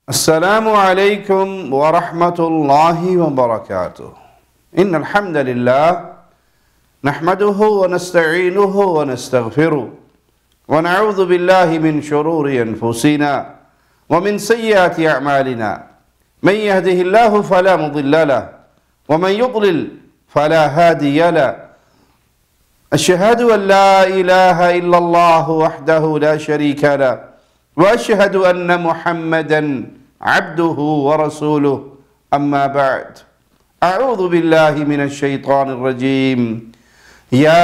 السلام علیکم ورحمۃ اللہ وبرکاتہ ان الحمد للہ نحمده ونستعینه ونستغفره ونعوذ باللہ من شرور انفسنا ومن سیئات اعمالنا من يهده اللہ فلا مضل له ومن يضلل فلا هادی له اشہد ان لا الہ الا اللہ وحدہ لا شریک له وأشهد أن محمدًا عبده ورسوله أما بعد أعوذ بالله من الشيطان الرجيم يا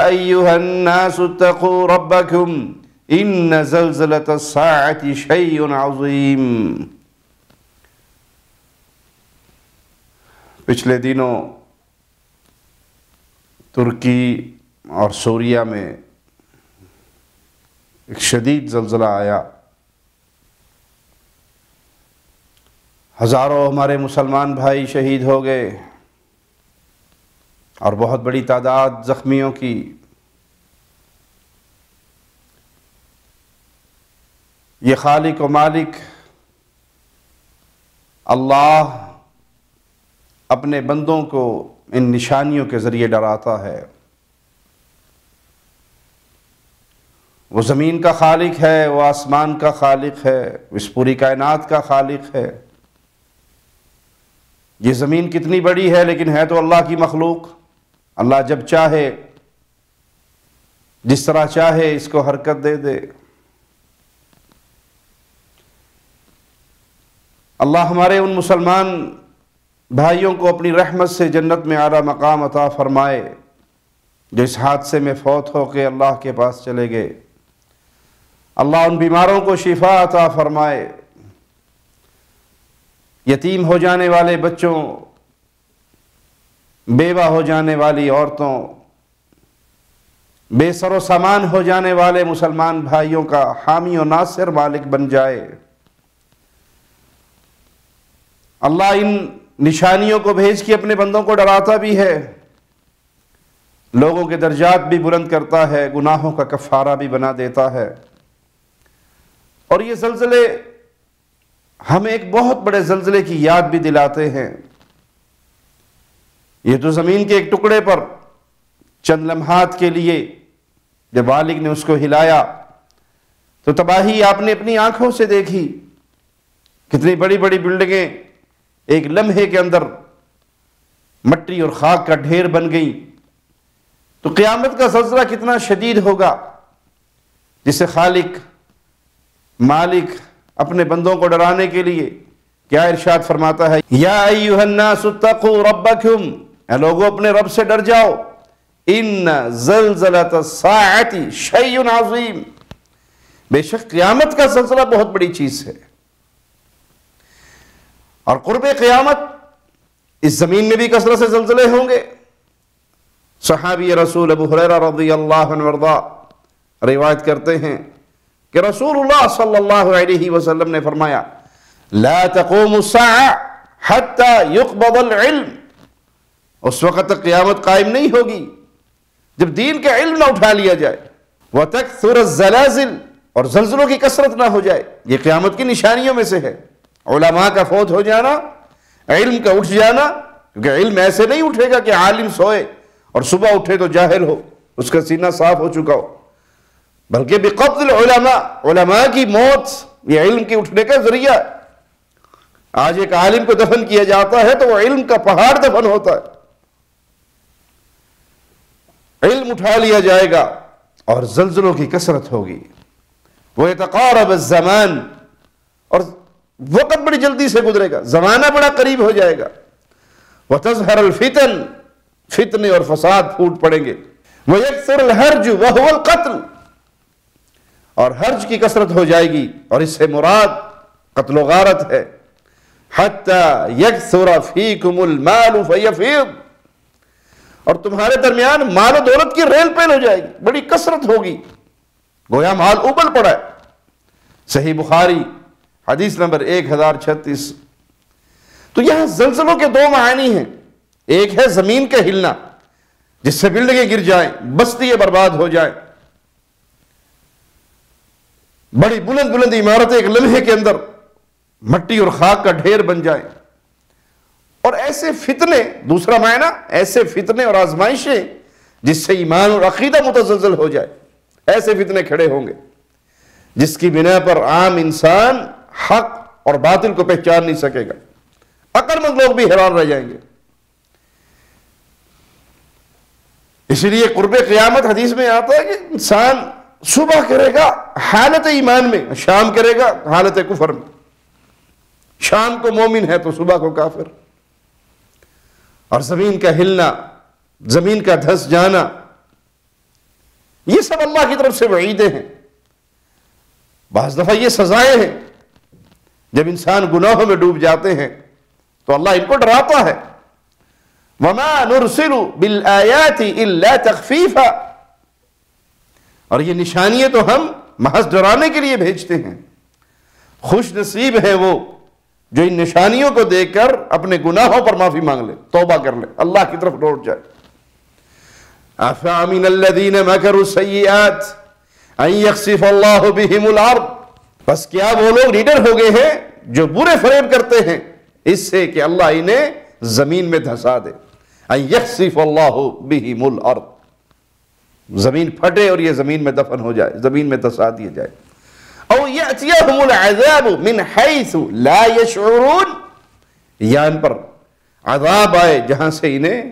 أيها الناس اتقوا ربكم إن زلزلة الساعة شيء عظيم پچھلے دنوں ترکی اور سوریہ میں ایک شدید زلزلہ آیا. ہزاروں ہمارے مسلمان بھائی شہید ہو گئے اور بہت بڑی تعداد زخمیوں کی. یہ خالق و مالک اللہ اپنے بندوں کو ان نشانیوں کے ذریعے ڈراتا ہے. وہ زمین کا خالق ہے، وہ آسمان کا خالق ہے، اس پوری کائنات کا خالق ہے. یہ زمین کتنی بڑی ہے لیکن ہے تو اللہ کی مخلوق. اللہ جب چاہے جس طرح چاہے اس کو حرکت دے دے. اللہ ہمارے ان مسلمان بھائیوں کو اپنی رحمت سے جنت میں اعلیٰ مقام عطا فرمائے جو اس حادثے میں فوت ہو کے اللہ کے پاس چلے گئے. اللہ ان بیماروں کو شفا عطا فرمائے. یتیم ہو جانے والے بچوں، بیوہ ہو جانے والی عورتوں، بے سر و سامان ہو جانے والے مسلمان بھائیوں کا حامی و ناصر مالک بن جائے. اللہ ان نشانیوں کو بھیج کے اپنے بندوں کو ڈراتا بھی ہے، لوگوں کے درجات بھی بلند کرتا ہے، گناہوں کا کفارہ بھی بنا دیتا ہے. اور یہ زلزلے ہمیں ایک بہت بڑے زلزلے کی یاد بھی دلاتے ہیں. یہ تو زمین کے ایک ٹکڑے پر چند لمحات کے لیے جب مالک نے اس کو ہلایا تو تباہی آپ نے اپنی آنکھوں سے دیکھی. کتنی بڑی بڑی بلڈنگیں ایک لمحے کے اندر مٹی اور خاک کا ڈھیر بن گئی. تو قیامت کا زلزلہ کتنا شدید ہوگا جسے خالق مالک اپنے بندوں کو ڈرانے کے لیے کیا ارشاد فرماتا ہے؟ یا ایھا الناس اتقوا ربکم، اے لوگوں اپنے رب سے ڈر جاؤ. ان زلزلۃ الساعۃ شیء عظیم، بے شک قیامت کا زلزلہ بہت بڑی چیز ہے. اور قرب قیامت اس زمین میں بھی کثرت سے زلزلے ہوں گے. صحابی رسول ابو ہریرہ رضی اللہ عنہ وارضاہ روایت کرتے ہیں کہ رسول اللہ صلی اللہ علیہ وسلم نے فرمایا لا تقوم الساعة حتى يقبض العلم، اس وقت تک قیامت قائم نہیں ہوگی جب دین کا علم نہ اٹھا لیا جائے. وتكثر الزلازل، اور زلزلوں کی کثرت نہ ہو جائے. یہ قیامت کی نشانیوں میں سے ہے. علماء کا فوت ہو جانا، علم کا اٹھ جانا، کیونکہ علم ایسے نہیں اٹھے گا کہ عالم سوئے اور صبح اٹھے تو جاہل ہو، اس کا سینہ صاف ہو چکا ہو، بلکہ بقبض العلماء، علماء کی موت یہ علم کے اٹھنے کا ذریعہ. آج ایک عالم کو دفن کیا جاتا ہے تو وہ علم کا پہاڑ دفن ہوتا ہے. علم اٹھا لیا جائے گا اور زلزلوں کی کثرت ہوگی. وَيَتَقَارَبَ الزَّمَانِ، اور وقت بڑی جلدی سے گزرے گا، زمانہ بڑا قریب ہو جائے گا. وَتَظْهَرَ الْفِتَنِ، فتنے اور فساد پھوٹ پڑیں گے. وَيَكْثُرُ الْحَرْجُ وَهُوَ الْقَتْلُ، اور حرج کی کثرت ہو جائے گی اور اس سے مراد قتل و غارت ہے. حَتَّى يَكْثُرَ فِيكُمُ الْمَالُ فَيَفِيضُ، اور تمہارے درمیان مال و دولت کی ریل پیل ہو جائے گی، بڑی کثرت ہوگی، گویا مال ابل پڑا ہے. صحیح بخاری حدیث نمبر 1036. تو یہاں زلزلوں کے دو معنی ہیں. ایک ہے زمین کا ہلنا جس سے بلڈنگیں گر جائیں، بستیاں برباد ہو جائیں، بڑی بلند بلند عمارتیں ایک لمحے کے اندر مٹی اور خاک کا ڈھیر بن جائیں، اور ایسے فتنے، دوسرا معنی ایسے فتنے اور آزمائشیں جس سے ایمان اور عقیدہ متزلزل ہو جائے، ایسے فتنے کھڑے ہوں گے جس کی بنا پر عام انسان حق اور باطل کو پہچان نہیں سکے گا، عقل مند لوگ بھی حیران رہ جائیں گے۔ اس لیے قرب قیامت حدیث میں آتا ہے کہ انسان صبح کرے گا حالت ایمان میں، شام کرے گا حالت کفر میں، شام کو مومن ہے تو صبح کو کافر، اور زمین کا ہلنا، زمین کا دھس جانا، یہ سب اللہ کی طرف سے وعیدیں ہیں۔ بعض دفعہ یہ سزائیں ہیں، جب انسان گناہوں میں ڈوب جاتے ہیں تو اللہ ان کو ڈراتا ہے، وَمَا نُرْسِلُ بِالْآيَاتِ إِلَّا تَخْفِيفًا، اور یہ نشانیاں تو ہم محض ڈرانے کے لیے بھیجتے ہیں۔ خوش نصیب ہے وہ جو ان نشانیوں کو دیکھ کر اپنے گناہوں پر معافی مانگ لے، توبہ کر لے، اللہ کی طرف لوٹ جائے۔ أَفَأَمِنَ الَّذِينَ مَكَرُوا السَّيِّئَاتِ أَن يَخْسِفَ اللَّهُ بِهِمُ الْأَرْضَ، بس کیا وہ لوگ لیڈر ہو گئے ہیں جو برے فریب کرتے ہیں اس سے کہ اللہ انہیں زمین میں دھسا دے، أن يخسف اللَّهُ بِهِمُ الْأَرْضَ، زمین پھٹے اور یہ زمین میں دفن ہو جائے، زمین میں دھسا دیا جائے۔ أَوْ يَأْتِيَهُمُ الْعَذَابُ مِنْ حَيْثُ لَا يَشْعُرُونَ، یا ان پر عذاب آئے جہاں سے انہیں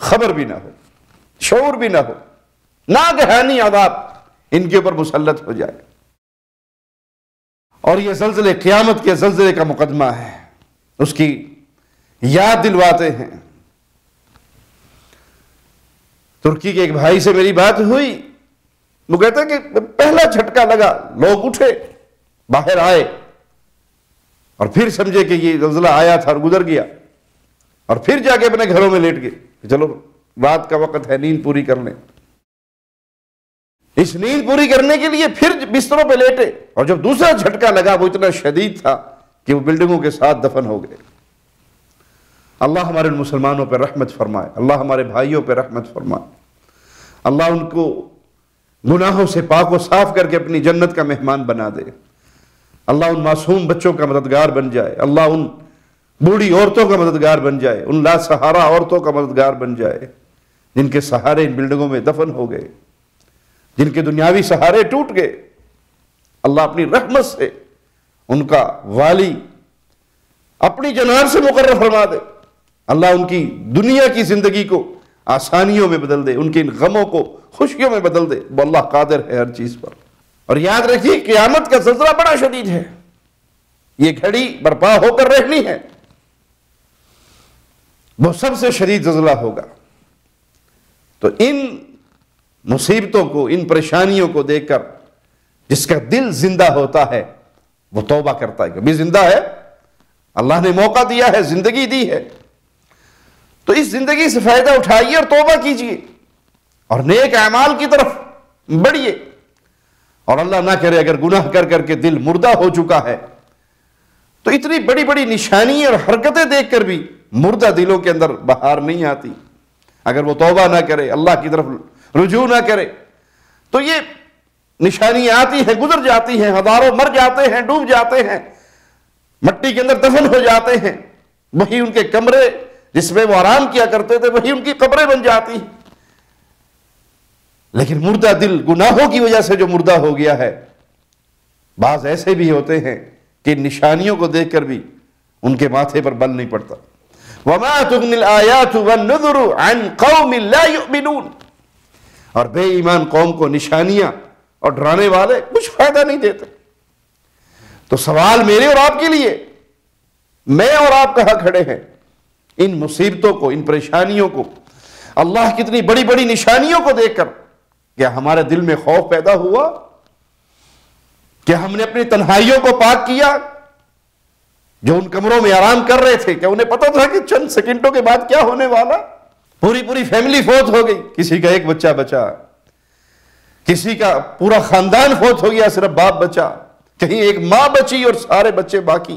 خبر بھی نہ ہو، شعور بھی نہ ہو، ناگہانی عذاب ان کے اوپر مسلط ہو جائے۔ اور یہ زلزلے قیامت کے زلزلے کا مقدمہ ہے، اس کی یاد دلواتے ہیں۔ ترکی کے ایک بھائی سے میری بات ہوئی، وہ کہتا ہے کہ پہلا جھٹکا لگا، لوگ اٹھے، باہر آئے، اور پھر سمجھے کہ یہ زلزلہ آیا تھا اور گزر گیا، اور پھر جا کے اپنے گھروں میں لیٹ گئے کہ چلو رات کا وقت ہے، نیند پوری کر لیں۔ اس نیند پوری کرنے کے لیے پھر بستروں پہ لیٹے، اور جب دوسرا جھٹکا لگا وہ اتنا شدید تھا کہ وہ بلڈنگوں کے ساتھ دفن ہو گئے۔ اللہ ہمارے مسلمانوں پہ رحمت فرمائے، اللہ ہمارے بھائیوں پہ رحمت فرمائے، اللہ ان کو گناہوں سے پاک و صاف کر کے اپنی جنت کا مہمان بنا دے، اللہ ان معصوم بچوں کا مددگار بن جائے، اللہ ان بوڑھی عورتوں کا مددگار بن جائے، ان لا سہارا عورتوں کا مددگار بن جائے جن کے سہارے ان بلڈنگوں میں دفن ہو گئے، جن کے دنیاوی سہارے ٹوٹ گئے۔ اللہ اپنی رحمت سے ان کا والی اپنی جناب سے مقرر فرما دے، اللہ ان کی دنیا کی زندگی کو آسانیوں میں بدل دے، ان کے ان غموں کو خوشیوں میں بدل دے، وہ اللہ قادر ہے ہر چیز پر۔ اور یاد رکھیے قیامت کا زلزلہ بڑا شدید ہے، یہ گھڑی برپا ہو کر رہنی ہے، وہ سب سے شدید زلزلہ ہوگا۔ تو ان مصیبتوں کو، ان پریشانیوں کو دیکھ کر جس کا دل زندہ ہوتا ہے وہ توبہ کرتا ہے، کبھی زندہ ہے، اللہ نے موقع دیا ہے، زندگی دی ہے، تو اس زندگی سے فائدہ اٹھائیے اور توبہ کیجئے اور نیک اعمال کی طرف بڑھیے۔ اور اللہ نہ کرے اگر گناہ کر کر کے دل مردہ ہو چکا ہے تو اتنی بڑی بڑی نشانی اور حرکتیں دیکھ کر بھی مردہ دلوں کے اندر بہار نہیں آتی۔ اگر وہ توبہ نہ کرے، اللہ کی طرف رجوع نہ کرے، تو یہ نشانیاں آتی ہیں، گزر جاتی ہیں، ہزاروں مر جاتے ہیں، ڈوب جاتے ہیں، مٹی کے اندر دفن ہو جاتے ہیں، وہی ان کے کمرے جس میں وہ آرام کیا کرتے تھے وہی ان کی قبریں بن جاتی ہیں۔ لیکن مردہ دل گناہوں کی وجہ سے جو مردہ ہو گیا ہے، بعض ایسے بھی ہوتے ہیں کہ نشانیوں کو دیکھ کر بھی ان کے ماتھے پر بل نہیں پڑتا۔ وَمَا تُغْنِ الْآيَاتُ وَالنُّذُرُ عَنْ قَوْمٍ لَا يُؤْمِنُونَ، اور بے ایمان قوم کو نشانیاں اور ڈرانے والے کچھ فائدہ نہیں دیتے۔ تو سوال میرے اور آپ کے لیے، میں اور آپ کہاں کھڑے ہیں؟ ان مصیبتوں کو، ان پریشانیوں کو، اللہ کی اتنی بڑی بڑی نشانیوں کو دیکھ کر کیا ہمارے دل میں خوف پیدا ہوا؟ کیا ہم نے اپنی تنہائیوں کو پاک کیا؟ جو ان کمروں میں آرام کر رہے تھے، کیا انہیں پتا تھا کہ چند سیکنڈوں کے بعد کیا ہونے والا؟ پوری فیملی فوت ہو گئی، کسی کا ایک بچہ بچا، کسی کا پورا خاندان فوت ہو گیا، صرف باپ بچا، کہیں ایک ماں بچی اور سارے بچے باقی،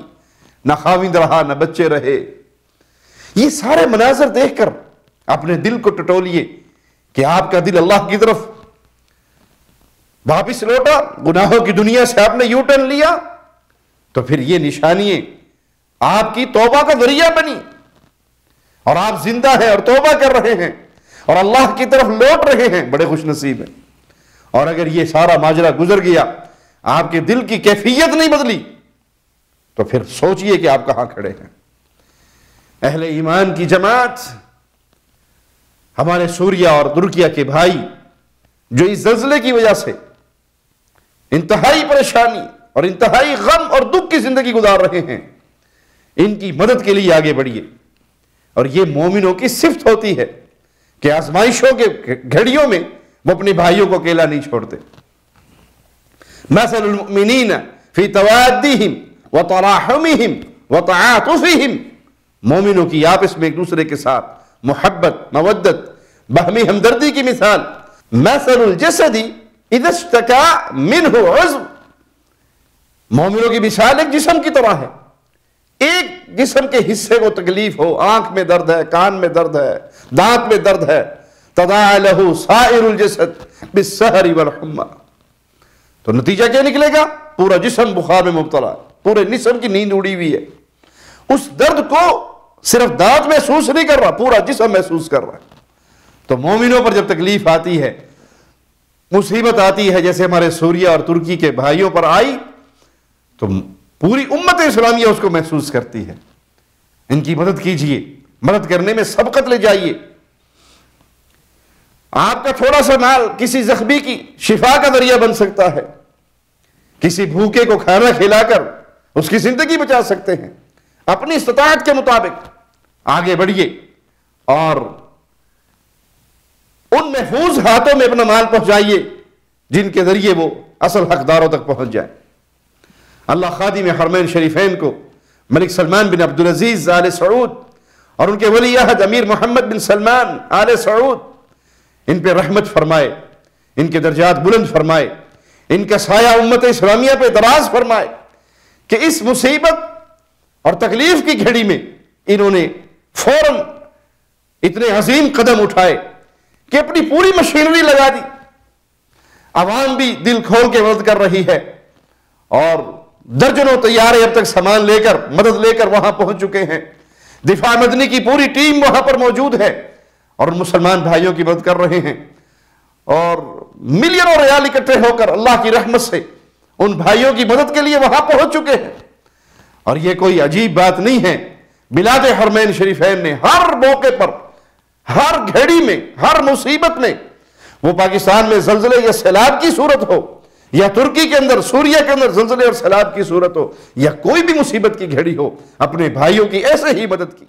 نہ خاوند رہا نہ بچے رہے۔ یہ سارے مناظر دیکھ کر اپنے دل کو ٹٹولیے کہ آپ کا دل اللہ کی طرف واپس لوٹا، گناہوں کی دنیا سے آپ نے یو ٹرن لیا، تو پھر یہ نشانیاں آپ کی توبہ کا ذریعہ بنی اور آپ زندہ ہیں اور توبہ کر رہے ہیں اور اللہ کی طرف لوٹ رہے ہیں، بڑے خوش نصیب ہیں۔ اور اگر یہ سارا ماجرا گزر گیا، آپ کے دل کی کیفیت نہیں بدلی، تو پھر سوچئے کہ آپ کہاں کھڑے ہیں۔ اہل ایمان کی جماعت، ہمارے سوریا اور ترکیہ کے بھائی جو اس زلزلے کی وجہ سے انتہائی پریشانی اور انتہائی غم اور دکھ کی زندگی گزار رہے ہیں، ان کی مدد کے لیے آگے بڑھیے۔ اور یہ مومنوں کی صفت ہوتی ہے کہ آزمائشوں کے گھڑیوں میں وہ اپنے بھائیوں کو اکیلا نہیں چھوڑتے۔ مثل المؤمنین فی توادہم وتراحمہم وتعاطفہم، مومنوں کی آپس میں ایک دوسرے کے ساتھ محبت، مودت، باہمی ہمدردی کی مثال، مثل الجسد اذا اشتکا منہ عضو، مومنوں کی مثال ایک جسم کی طرح ہے۔ ایک جسم کے حصے کو تکلیف ہو، آنکھ میں درد ہے، کان میں درد ہے، دانت میں درد ہے، تداعی لہ سائر الجسد بالسہر والحمى، تو نتیجہ کیا نکلے گا؟ پورا جسم بخار میں مبتلا، پورے جسم کی نیند اڑی ہوئی ہے۔ اس درد کو صرف دانت محسوس نہیں کر رہا، پورا جسم محسوس کر رہا ہے۔ تو مومنوں پر جب تکلیف آتی ہے، مصیبت آتی ہے، جیسے ہمارے سوریا اور ترکی کے بھائیوں پر آئی، تو پوری امت اسلامیہ اس کو محسوس کرتی ہے۔ ان کی مدد کیجئے، مدد کرنے میں سبقت لے جائیے۔ آپ کا تھوڑا سا مال کسی زخمی کی شفا کا ذریعہ بن سکتا ہے، کسی بھوکے کو کھانا کھلا کر اس کی زندگی بچا سکتے ہیں۔ اپنی استطاعت کے مطابق آگے بڑھیے اور ان محفوظ ہاتھوں میں اپنا مال پہنچائیے جن کے ذریعے وہ اصل حقداروں تک پہنچ جائے۔ اللہ خادم حرمین شریفین کو ملک سلمان بن عبدالعزیز آل سعود اور ان کے ولی عہد امیر محمد بن سلمان آل سعود، ان پہ رحمت فرمائے، ان کے درجات بلند فرمائے، ان کا سایہ امت اسلامیہ پہ دراز فرمائے کہ اس مصیبت اور تکلیف کی گھڑی میں انہوں نے فوراً اتنے عظیم قدم اٹھائے کہ اپنی پوری مشینری لگا دی۔ عوام بھی دل کھول کے مدد کر رہی ہے اور درجنوں طیارے اب تک سامان لے کر، مدد لے کر وہاں پہنچ چکے ہیں۔ دفاع مدنی کی پوری ٹیم وہاں پر موجود ہے اور مسلمان بھائیوں کی مدد کر رہے ہیں، اور ملینوں ریال اکٹھے ہو کر اللہ کی رحمت سے ان بھائیوں کی مدد کے لیے وہاں پہنچ چکے ہیں۔ اور یہ کوئی عجیب بات نہیں ہے، بلاد حرمین شریفین نے ہر موقع پر، ہر گھڑی میں، ہر مصیبت میں، وہ پاکستان میں زلزلے یا سیلاب کی صورت ہو، یا ترکی کے اندر، سوریا کے اندر زلزلے اور سیلاب کی صورت ہو، یا کوئی بھی مصیبت کی گھڑی ہو، اپنے بھائیوں کی ایسے ہی مدد کی۔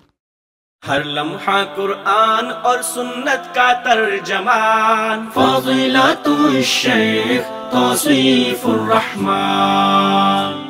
ہر لمحہ قرآن اور سنت کا ترجمان، فضیلت الشیخ توصیف الرحمان۔